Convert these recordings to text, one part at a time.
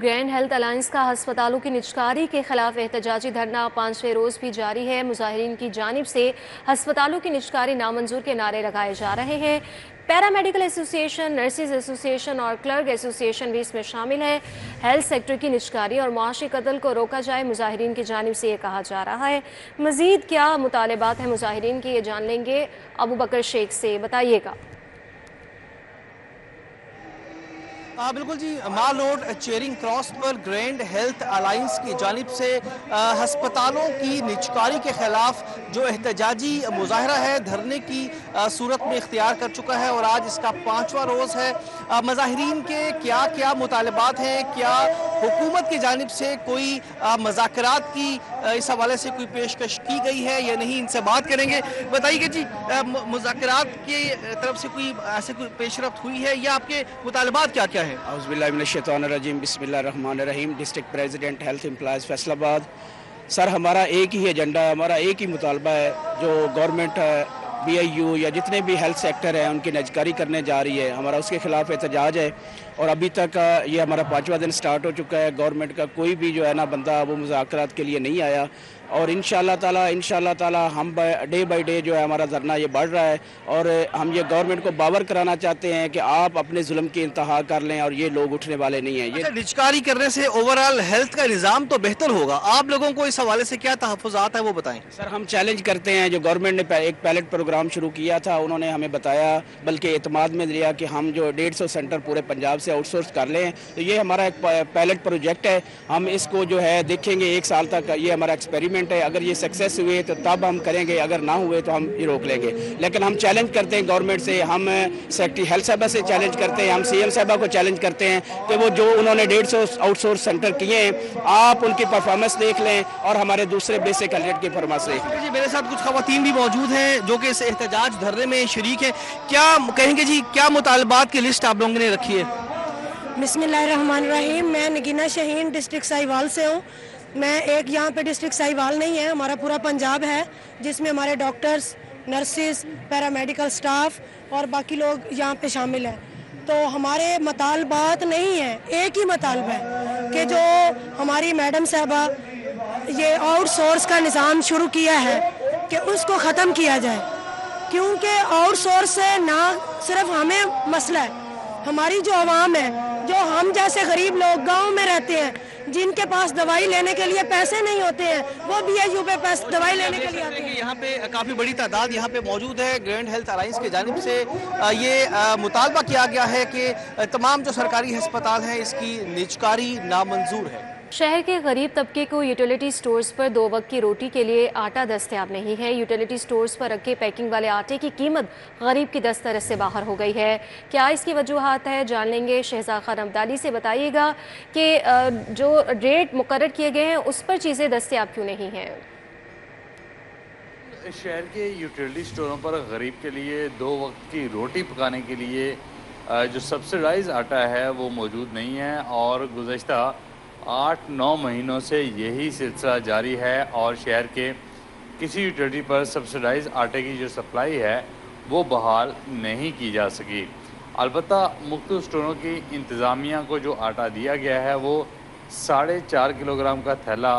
Grand health alliance کا ہسپتالوں کی نجکاری کے خلاف احتجاجی دھرنا 5ویں روز بھی جاری ہے۔ مظاہرین کی جانب سے ہسپتالوں کی نجکاری نامنظور کے نعرے لگائے جا رہے ہیں۔ پیرامیڈیکل ایسوسی ایشن، نرسز ایسوسی ایشن اور کلرک ایسوسی ایشن بھی اس میں شامل ہے۔ ہیلتھ سیکٹر کی نجکاری اور معاشی قتل کو روکا جائے، مظاہرین کی جانب سے یہ کہا جا رہا ہے۔ مزید کیا مطالبات ہیں مظاہرین کے، یہ جان لیں گے ابوبکر شیخ سے، بتائیے گا۔ بالکل جی، مال روڈ چیئرنگ کراس پر گرینڈ ہیلتھ الائنس کی جانب سے ہسپتالوں کی نجکاری کے خلاف جو احتجاجی مظاہرہ ہے دھرنے کی صورت میں اختیار کر چکا ہے اور آج اس کا 5واں روز ہے۔ مظاہرین کے کیا مطالبات ہیں، کیا حکومت کی جانب سے کوئی مذاکرات کی اس حوالے سے کوئی پیشکش کی گئی ہے یا نہیں، ان سے بات کریں گے۔ بتائیے کہ جی مذاکرات کی طرف سے کوئی ایسے کوئی پیش رفت ہوئی ہے یا آپ کے مطالبات کیا ہے؟ اعوذ باللہ من الشیطان الرجیم، بسم اللہ الرحمن الرحیم۔ District president health employees Faisalabad. Sir, ہمارا ایک ہی ایجنڈا ہے، ہمارا ایک ہی مطالبہ ہے، جو گورنمنٹ بی آئی یو یا جتنے بھی ہیلتھ سیکٹر ہیں ان کی نجکاری کرنے جا رہی ہے، ہمارا اس کے خلاف احتجاج ہے۔ اور ابھی تک یہ ہمارا 5واں دن سٹارٹ ہو چکا ہے۔ گورنمنٹ کا کوئی بھی جو ہے نا بندہ وہ مذاکرات کے لیے نہیں آیا، اور انشاءاللہ تعالی ہم ڈے بائی ڈے جو ہے ہمارا دھرنا یہ بڑھ رہا ہے، اور ہم یہ گورنمنٹ کو باور کرانا چاہتے ہیں کہ آپ اپنے ظلم کی انتہا کر لیں، اور یہ لوگ اٹھنے والے نہیں ہیں۔ یہ نجکاری کرنے سے اوورآل ہیلتھ کا نظام تو بہتر ہوگا، آپ لوگوں کو اس حوالے سے کیا تحفظات ہیں وہ بتائیں۔ سر، ہم چیلنج کرتے ہیں، جو گورنمنٹ نے ایک پیلٹ پروگرام شروع کیا تھا، انہوں نے ہمیں بتایا، بلکہ اعتماد میں دیا کہ ہم جو 150 سینٹر پورے پنجاب سے آؤٹ سورس کر لیں، تو یہ ہمارا ایک پیلٹ پروجیکٹ ہے۔ ہم اس کو جو ہے دیکھیں گے 1 سال تک، یہ ہمارا ایکسپیریمنٹ ہے۔ اگر یہ سکسیس ہوئے تو تب ہم کریں گے، اگر نہ ہوئے تو ہم یہ روک لیں گے۔ لیکن ہم چیلنج کرتے ہیں گورنمنٹ سے، ہم سیکٹری ہیلتھ صاحبہ سے چیلنج کرتے ہیں، ہم سی ایم صاحبہ کو چیلنج کرتے ہیں کہ وہ جو انہوں نے 150 آؤٹ سورس سینٹر کیے ہیں، آپ ان کی پرفارمنس دیکھ لیں اور ہمارے دوسرے بیسک کینڈیڈیٹ کی پرفارمنس دیکھ لیں۔ جی، میرے ساتھ کچھ خواتین بھی موجود ہیں جو کہ اس احتجاج دھرنے میں شریک ہیں۔ کیا کہیں گے جی، کیا مطالبات کی لسٹ آپ لوگوں نے رکھی ہے؟ بسم اللہ الرحمن الرحیم۔ میں نگینہ شہین ڈسٹرکٹ ساہیوال سے ہوں۔ میں ایک یہاں پہ ڈسٹرکٹ ساہیوال نہیں ہے، ہمارا پورا پنجاب ہے، جس میں ہمارے ڈاکٹرز، نرسز، پیرامیڈیکل سٹاف اور باقی لوگ یہاں پہ شامل ہیں۔ تو ہمارے مطالبات نہیں ہیں، ایک ہی مطالبہ ہے کہ جو ہماری میڈم صاحبہ یہ آؤٹ سورس کا نظام شروع کیا ہے کہ اس کو ختم کیا جائے، کیونکہ آؤٹ سورس سے نہ صرف ہمیں مسئلہ ہے، ہماری جو عوام ہے، جو ہم جیسے غریب لوگ گاؤں میں رہتے ہیں، جن کے پاس دوائی لینے کے لیے پیسے نہیں ہوتے ہیں، وہ بی آئی یو پہ دوائی لینے کے لیے آتے ہیں۔ یہاں پہ کافی بڑی تعداد یہاں پہ موجود ہے۔ گرینڈ ہیلتھ الائنس کی جانب سے یہ مطالبہ کیا گیا ہے کہ تمام جو سرکاری ہسپتال ہیں اس کی نجکاری نامنظور ہے۔ شہر کے غریب طبقے کو یوٹیلیٹی سٹورز پر 2 وقت کی روٹی کے لیے آٹا دستیاب نہیں ہے۔ یوٹیلیٹی سٹورز پر رکھے پیکنگ والے آٹے کی قیمت غریب کی دسترس سے باہر ہو گئی ہے۔ کیا اس کی وجوہات ہے، جان لیں گے شہزاد خان عبدالی سے۔ بتائیے گا کہ جو ریٹ مقرر کیے گئے ہیں اس پر چیزیں دستیاب کیوں نہیں ہیں؟ شہر کے یوٹیلیٹی سٹوروں پر غریب کے لیے 2 وقت کی روٹی پکانے کے لیے جو سبسڈائز آٹا ہے وہ موجود نہیں ہے، اور گزشتہ 8-9 مہینوں سے یہی سلسلہ جاری ہے، اور شہر کے کسی یوٹیلیٹی پر سبسڈائز آٹے کی جو سپلائی ہے وہ بحال نہیں کی جا سکی۔ البتہ مختلف سٹوروں کی انتظامیہ کو جو آٹا دیا گیا ہے وہ 4.5 کلو گرام کا تھیلا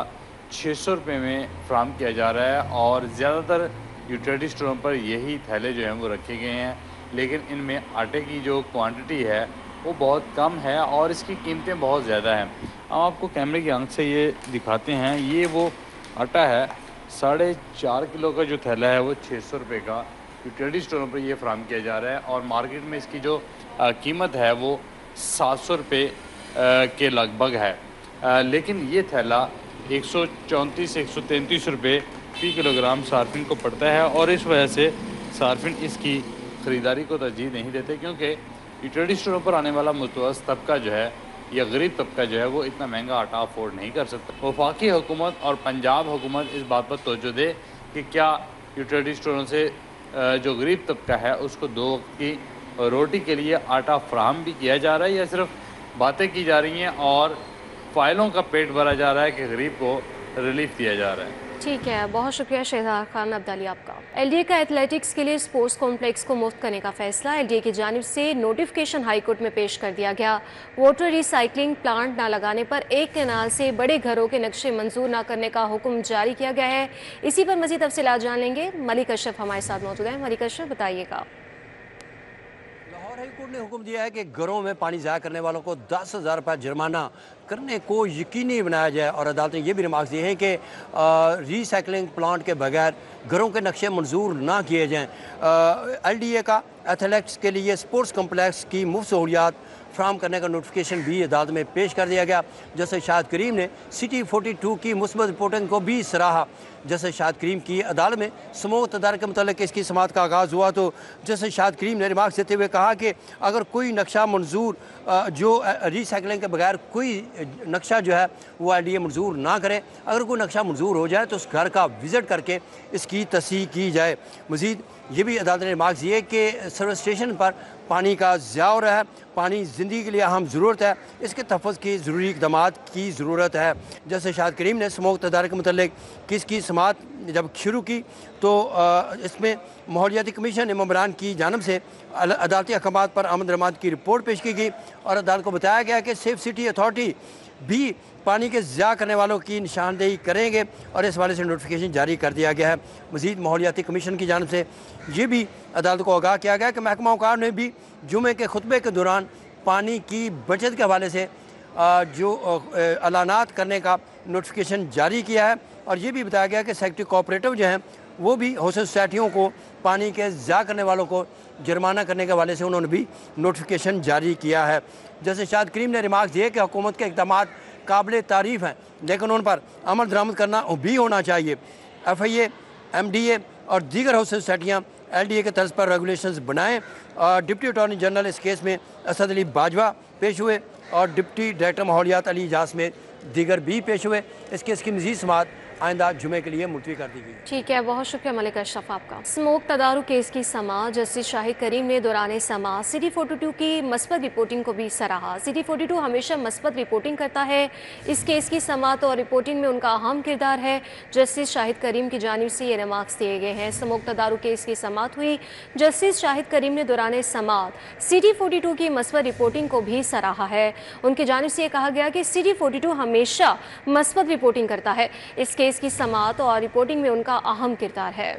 600 روپے میں فراہم کیا جا رہا ہے، اور زیادہ تر یوٹیلیٹی سٹوروں پر یہی تھیلے جو ہیں وہ رکھے گئے ہیں، لیکن ان میں آٹے کی جو کوانٹٹی ہے وہ بہت کم ہے اور اس کی قیمتیں بہت زیادہ ہیں۔ ہم آپ کو کیمرے کی آنکھ سے یہ دکھاتے ہیں، یہ وہ آٹا ہے 4.5 کلو کا جو تھیلا ہے وہ 600 روپے کا یوٹیلیٹی سٹوروں پر یہ فراہم کیا جا رہا ہے، اور مارکیٹ میں اس کی جو قیمت ہے وہ 700 روپے کے لگ بھگ ہے، لیکن یہ تھیلا 134-133 روپے فی کلو گرام صارفین کو پڑتا ہے، اور اس وجہ سے صارفین اس کی خریداری کو ترجیح نہیں دیتے، کیونکہ یوٹیلیٹی سٹوروں پر آنے والا متوسط طبقہ جو ہے یا غریب طبقہ جو ہے وہ اتنا مہنگا آٹا افورڈ نہیں کر سکتا۔ وفاقی حکومت اور پنجاب حکومت اس بات پر توجہ دے کہ کیا یوٹیلیٹی سٹوروں سے جو غریب طبقہ ہے اس کو 2 وقت کی روٹی کے لیے آٹا فراہم بھی کیا جا رہا ہے، یا صرف باتیں کی جا رہی ہیں اور فائلوں کا پیٹ بھرا جا رہا ہے کہ غریب کو ریلیف دیا جا رہا ہے۔ ठीक है, बहुत शुक्रिया शहजाद खान अब्दाली आपका। एलडीए का एथलेटिक्स के लिए स्पोर्ट्स कॉम्प्लेक्स को मुफ्त करने का फैसला एलडीए की जानिब से नोटिफिकेशन हाईकोर्ट में पेश कर दिया गया। वाटर रिसाइकलिंग प्लांट न लगाने पर एक कैनाल से बड़े घरों के नक्शे मंजूर न करने का हुक्म जारी किया गया है। इसी पर मजीद तफसीलात जान लेंगे। मलिक अशरफ हमारे साथ मौजूद हैं। मलिक अशरफ, बताइएगा। लाहौर हाई कोर्ट ने हुक्म दिया है कि घरों में पानी ज़ाया करने वालों को 10,000 रुपये जुर्माना करने को यकीनी बनाया जाए, और अदालत ने यह भी रिमार्क्स दिए हैं कि रिसाइकलिंग प्लांट के बगैर घरों के नक्शे मंजूर ना किए जाएँ। एलडीए का एथलेटिक्स के लिए स्पोर्ट्स कम्प्लेक्स की मुफ्त सहूलियात फ्राहम करने का नोटिफिकेशन भी अदालत में पेश कर दिया गया। जैसे शाहिद करीम ने सिटी 42 की मुस्बत रिपोर्टिंग को भी सराहा। जैसे शाहिद करीम की अदालत में समूह तदारक के मुतालिक इसकी समाअत का आगाज़ हुआ तो जैसे शाहिद करीम ने रिमार्क्स देते हुए कहा कि अगर कोई नक्शा मंजूर जो रिसाइकलिंग के बगैर कोई नक्शा जो है वो एलडीए मंजूर ना करे, अगर कोई नक्शा मंजूर हो जाए तो उस घर का विज़िट करके इसकी तस्दीक की जाए। मज़ीद ये भी अदालत ने रिमार्क्स दिए कि सर्विस स्टेशन पर पानी का ज़िया हो रहा है, पानी ज़िंदगी के लिए अहम ज़रूरत है, इसके तहफ़्फ़ुज़ की ज़रूरी इक़दामात की ज़रूरत है। जैसे शाहिद करीम ने समूह तदारक के मुतालिक किसकी समाअत जब शुरू की तो इसमें माहौलियाती कमीशन मम्बरान की जानब से अदालती अहकामात पर आमद रमाद की रिपोर्ट पेश की गई और अदालत को बताया गया कि सेफ सिटी अथॉरिटी भी पानी के ज़िया करने वालों की निशानदेही करेंगे और इस हवाले से नोटिफिकेशन जारी कर दिया गया है। मज़ीद माहौलियाती कमीशन की जानब से ये भी अदालत को आगाह किया गया कि महकमा औकाफ ने भी जुमे के खुतबे के दौरान पानी की बचत के हवाले से जो ऐलानात करने का नोटिफिकेशन जारी किया है, और ये भी बताया गया कि सेक्रेटरी कोऑपरेटिव जो हैं वो भी हौसला सोसाइटियों को पानी के ज़िया करने वालों को जुर्माना करने के हवाले से उन्होंने भी नोटिफिकेशन जारी किया है। जैसे शाहिद करीम ने रिमार्क्स दिए कि हुकूमत के इक़दामात काबिल तारीफ़ हैं, लेकिन उन पर अमल दरामद करना भी होना चाहिए। FIA, MDA और दीगर हौसला सोसाइटियाँ LDA के तर्ज पर रेगुलेशंस बनाएँ। डिप्टी अटॉर्नी जनरल इस केस में असद अली बाजवा पेश हुए और डिप्टी डायरेक्टर माहौलियात अली इजाज में दीगर भी पेश हुए। इस केस की मज़ीद समाअत आइंदा जुमे के लिए मुलतवी कर दी गई। ठीक है, बहुत शुक्रिया मलिक अशरफ आपका। स्मोक तदारुक केस की समाअत जस्टिस शाहिद करीम ने दौरान समाअत सिटी 42 की मस्बत रिपोर्टिंग को भी सराहा। सिटी 42 हमेशा मस्बत रिपोर्टिंग करता है। इस केस की समाअत और रिपोर्टिंग में उनका अहम किरदार है। जस्टिस शाहिद करीम की जानिब से ये रिमार्क्स दिए गए हैं। स्मोक तदारुक केस की समाअत हुई। जस्टिस शाहिद करीम ने दौरान समाअत सिटी 42 की मस्बत रिपोर्टिंग को भी सराहा है। उनकी जानिब से ये कहा गया कि सिटी 42 हमेशा मस्बत रिपोर्टिंग करता है। इस केस की समाअत और रिपोर्टिंग में उनका अहम किरदार है।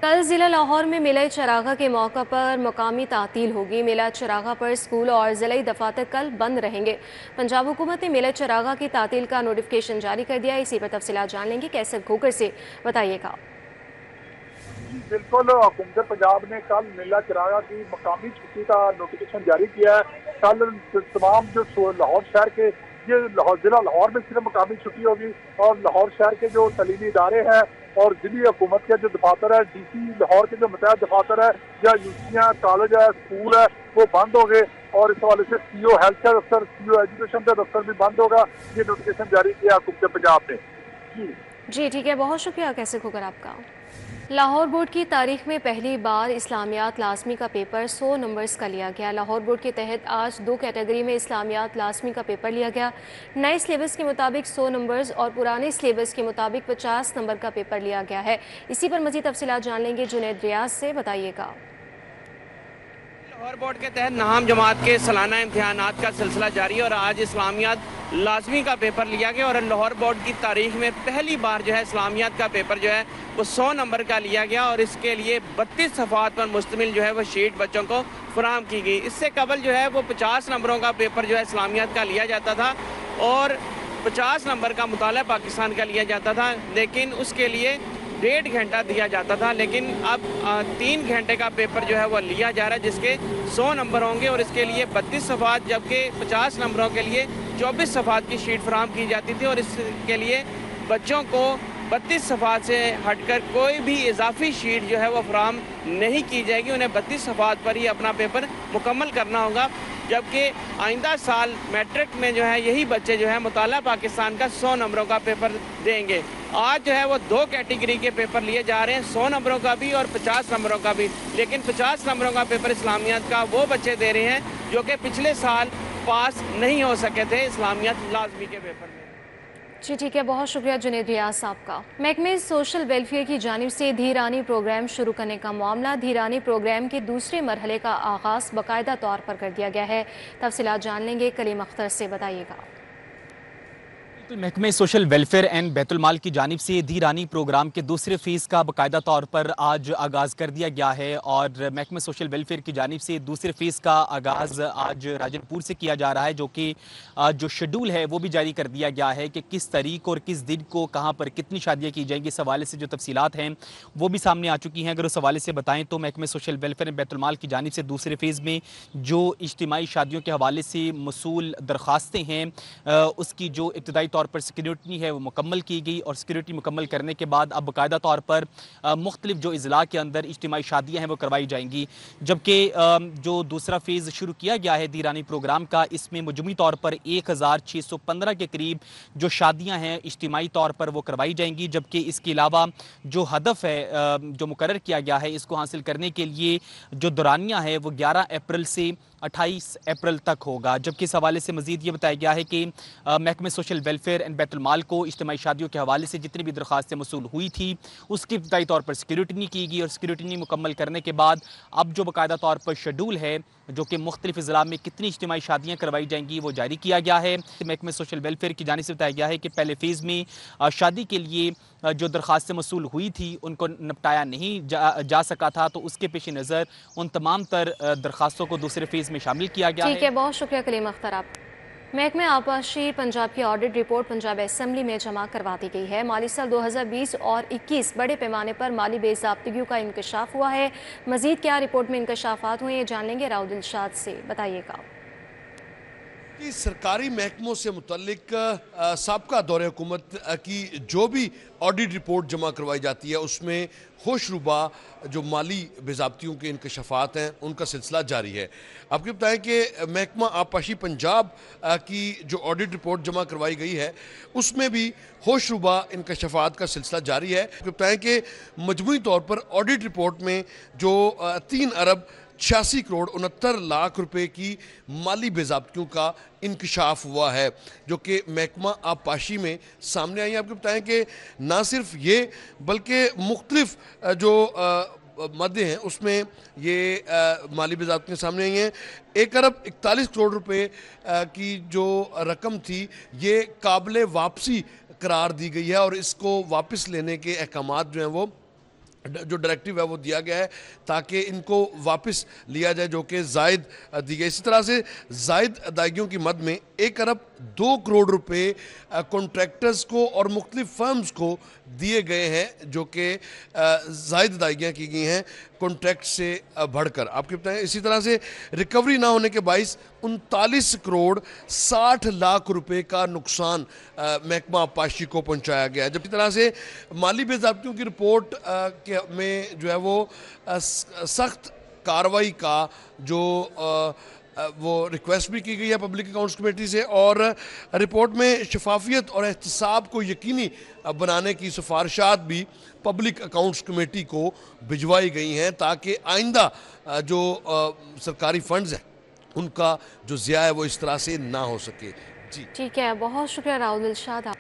कल ज़िला लाहौर में मेला चरागा के मौका पर मकामी तातील होगी। मेला चरागा पर स्कूल और ज़िलाई दफातर कल बंद रहेंगे। पंजाब हुकूमत ने मेला चरागा की तातील का नोटिफिकेशन जारी कर दिया है। इसी पर तफसीलात जान लेंगे। कैसे घोकर से बताइएगा। बिल्कुल, हुकूमत पंजाब ने कल मेला चरागा की मकामी छुट्टी का नोटिफिकेशन जारी किया है। कल तमाम जो लाहौर शहर के जिला लाहौर में सिर्फ मकामी छुट्टी होगी और लाहौर शहर के जो तलीमी इदारे हैं और जिली हुकूमत के जो दफातर है, DC लाहौर के जो मुतहद दफातर है या यूनिवर्सिटियाँ, कॉलेज है, स्कूल है, वो बंद हो गए और इस हवाले से CO हेल्थ का दफ्तर, CO एजुकेशन का दफ्तर भी बंद होगा। ये नोटिफिकेशन जारी किया हुकूमत पंजाब ने। जी ठीक है, बहुत शुक्रिया कैसे खोकर आपका। लाहौर बोर्ड की तारीख में पहली बार इस्लामियात लाजमी का पेपर 100 नंबर्स का लिया गया। लाहौर बोर्ड के तहत आज 2 कैटेगरी में इस्लामियात लाजमी का पेपर लिया गया। नए सिलेबस के मुताबिक 100 नंबर्स और पुराने सिलेबस के मुताबिक 50 नंबर का पेपर लिया गया है। इसी पर मज़ीद तफसीलात जान लेंगे। जुनैद रियाज से बताइएगा। लाहौर बोर्ड के तहत नाहम जमात के सालाना इम्तिहानात का सिलसिला जारी और आज इस्लामियात लाजमी का पेपर लिया गया और लाहौर बोर्ड की तारीख में पहली बार जो है इस्लामियात का पेपर जो है वो 100 नंबर का लिया गया और इसके लिए 32 सफ़ात पर मुश्तमिल जो है वो शीट बच्चों को फराहम की गई। इससे कबल जो है वो 50 नंबरों का पेपर जो है इस्लामियात का लिया जाता था और 50 नंबर का मुताला पाकिस्तान का लिया जाता था, लेकिन उसके लिए 1.5 घंटा दिया जाता था। लेकिन अब 3 घंटे का पेपर जो है वो लिया जा रहा है जिसके 100 नंबर होंगे और इसके लिए 32 सफ़ात जबकि 50 नंबरों के लिए 24 सफ़ात की शीट फराहम की जाती थी और इसके लिए बच्चों को 32 सफ़ात से हटकर कोई भी इजाफी शीट जो है वो फराहम नहीं की जाएगी। उन्हें 32 सफ़ात पर ही अपना पेपर मुकम्मल करना होगा, जबकि आइंदा साल मैट्रिक में जो है यही बच्चे जो है मुताला पाकिस्तान का 100 नंबरों का पेपर देंगे। आज जो है वो 2 कैटेगरी के पेपर लिए जा रहे हैं, 100 नंबरों का भी और 50 नंबरों का भी। लेकिन 50 नंबरों का पेपर इस्लामियात का वो बच्चे दे रहे हैं जो कि पिछले साल पास नहीं हो सके थे इस्लामियात लाजमी के पेपर में। जी ठीक है, बहुत शुक्रिया जुनेद रियाज साहब का। महकमे सोशल वेलफेयर की जानिब से धीरानी प्रोग्राम शुरू करने का मामला, धीरानी प्रोग्राम के दूसरे मरहले का आगाज़ बाकायदा तौर पर कर दिया गया है। तफसीलात जान लेंगे कलीम अख्तर से, बताइएगा। महकमे सोशल वेलफेयर एंड बैतुल-माल की जानिब से धीरानी प्रोग्राम के दूसरे फेज़ का बाकायदा तौर पर आज आगाज़ कर दिया गया है और महकमे सोशल वेलफेयर की जानिब से दूसरे फेज़ का आगाज़ आज राजनपुर से किया जा रहा है, जो कि जो शेड्यूल है वो भी जारी कर दिया गया है कि किस तारीख और किस दिन को कहाँ पर कितनी शादियाँ की जाएंगी। इस हवाले से जो तफसीलात हैं वो भी सामने आ चुकी हैं। अगर उस हवाले से बताएँ तो महकमे सोशल वेलफेयर एंड बैतुल-माल की जानिब से दूसरे फेज़ में जो इज्तिमाई शादियों के हवाले से मसूल दरख्वास्तें हैं उसकी जो इब्तदाई तौर पर सिक्योरिटी है वो मुकम्मल की गई और सिक्योरिटी मुकम्मल करने के बाद अब बाकायदा तौर पर मुख्तलिफ जो इज़ला के अंदर इज्तिमाई शादियाँ हैं वो करवाई जाएंगी। जबकि जो दूसरा फेज़ शुरू किया गया है धीरानी प्रोग्राम का, इसमें मजमूई तौर पर 1615 के करीब जो शादियाँ हैं इज्तिमाई तौर पर वो करवाई जाएंगी। जबकि इसके अलावा जो हदफ है जो मुकर्रर किया गया है इसको हासिल करने के लिए जो दौरानिया है वो 11 अप्रैल से 28 अप्रैल तक होगा। जबकि इस हवाले से मज़ीद ये बताया गया है कि महकमे सोशल वेलफेयर एंड बैतुल-माल को इज्तिमाई शादियों के हवाले से जितनी भी दरख्वास्तें मसूल हुई थी उसकी इब्तदाई तौर पर सिक्योरिटी नहीं की गई और सिक्योरिटी मुकम्मल करने के बाद अब जो बाकायदा तौर पर शेड्यूल है जो कि मुख्तलिफ अज़ला में कितनी इज्तिमाई शादियाँ करवाई जाएंगी वो जारी किया गया है। महकमे सोशल वेलफेयर की जानिब से बताया गया है कि पहले फेज़ में शादी के लिए जो दरख्वास्तें मसूल हुई थी उनको निपटाया नहीं जा सका था, तो उसके पेश नज़र उन तमाम तर दरख्वास्तों को दूसरे फेज़ में शामिल किया गया है। ठीक है, बहुत शुक्रिया कलीम अख्तर आप। महकमे आबपाशी पंजाब की ऑडिट रिपोर्ट पंजाब असेंबली में जमा करवा दी गई है। माली साल 2020 और 21 बड़े पैमाने पर माली बेज़ाब्तिगियों का इंकशाफ हुआ है। मज़ीद क्या रिपोर्ट में इंकशाफात हुए ये जान लेंगे राव दिलशाद से, बताइएगा। कि सरकारी महकमों से मुतल्लिक साबका दौरे हुकूमत की जो भी ऑडिट रिपोर्ट जमा करवाई जाती है उसमें होशरुबा जो माली बेज़ाब्तियों के इंकशाफात हैं उनका सिलसिला जारी है। आपको बताएं कि महकमा आबपाशी पंजाब की जो ऑडिट रिपोर्ट जमा करवाई गई है उसमें भी होशरुबा इंकशाफात का सिलसिला जारी है। आपको बताएं कि मजमूई तौर पर ऑडिट रिपोर्ट में जो 3 अरब 86 करोड़ 69 लाख रुपए की माली बेज़ाब्तियों का इंकशाफ हुआ है जो कि महकमा आबपाशी में सामने आई है। आपको बताएं कि ना सिर्फ ये बल्कि मुख्तलिफ जो मद्दे हैं उसमें ये माली बेज़ाब्तियाँ सामने आई हैं। 1 अरब 41 करोड़ रुपए की जो रकम थी ये काबिल वापसी करार दी गई है और इसको वापस लेने के अहकामात जो हैं वो जो डायरेक्टिव है वो दिया गया है ताकि इनको वापस लिया जाए जो कि ज़ायद दी गई। इसी तरह से ज़ायद अदायगियों की मद में 1 अरब 2 करोड़ रुपए कॉन्ट्रैक्टर्स को और मुख्तलिफ फर्म्स को दिए गए हैं जो कि ज़ायद अदायगियाँ की गई हैं कॉन्ट्रैक्ट से बढ़कर। आपको बताएं इसी तरह से रिकवरी ना होने के बाइस 39 करोड़ 60 लाख रुपए का नुकसान महकमा आबपाशी को पहुंचाया गया है। जब इस तरह से माली बेज़ाब्तियों की रिपोर्ट में जो है वो सख्त कार्रवाई का जो वो रिक्वेस्ट भी की गई है पब्लिक अकाउंट्स कमेटी से और रिपोर्ट में शफाफियत और एहतसाब को यकीनी बनाने की सिफारिशात भी पब्लिक अकाउंट्स कमेटी को भिजवाई गई हैं ताकि आइंदा जो सरकारी फंड्स हैं उनका जो ज़िया है वो इस तरह से ना हो सके। जी ठीक है, बहुत शुक्रिया राव दिलशाद।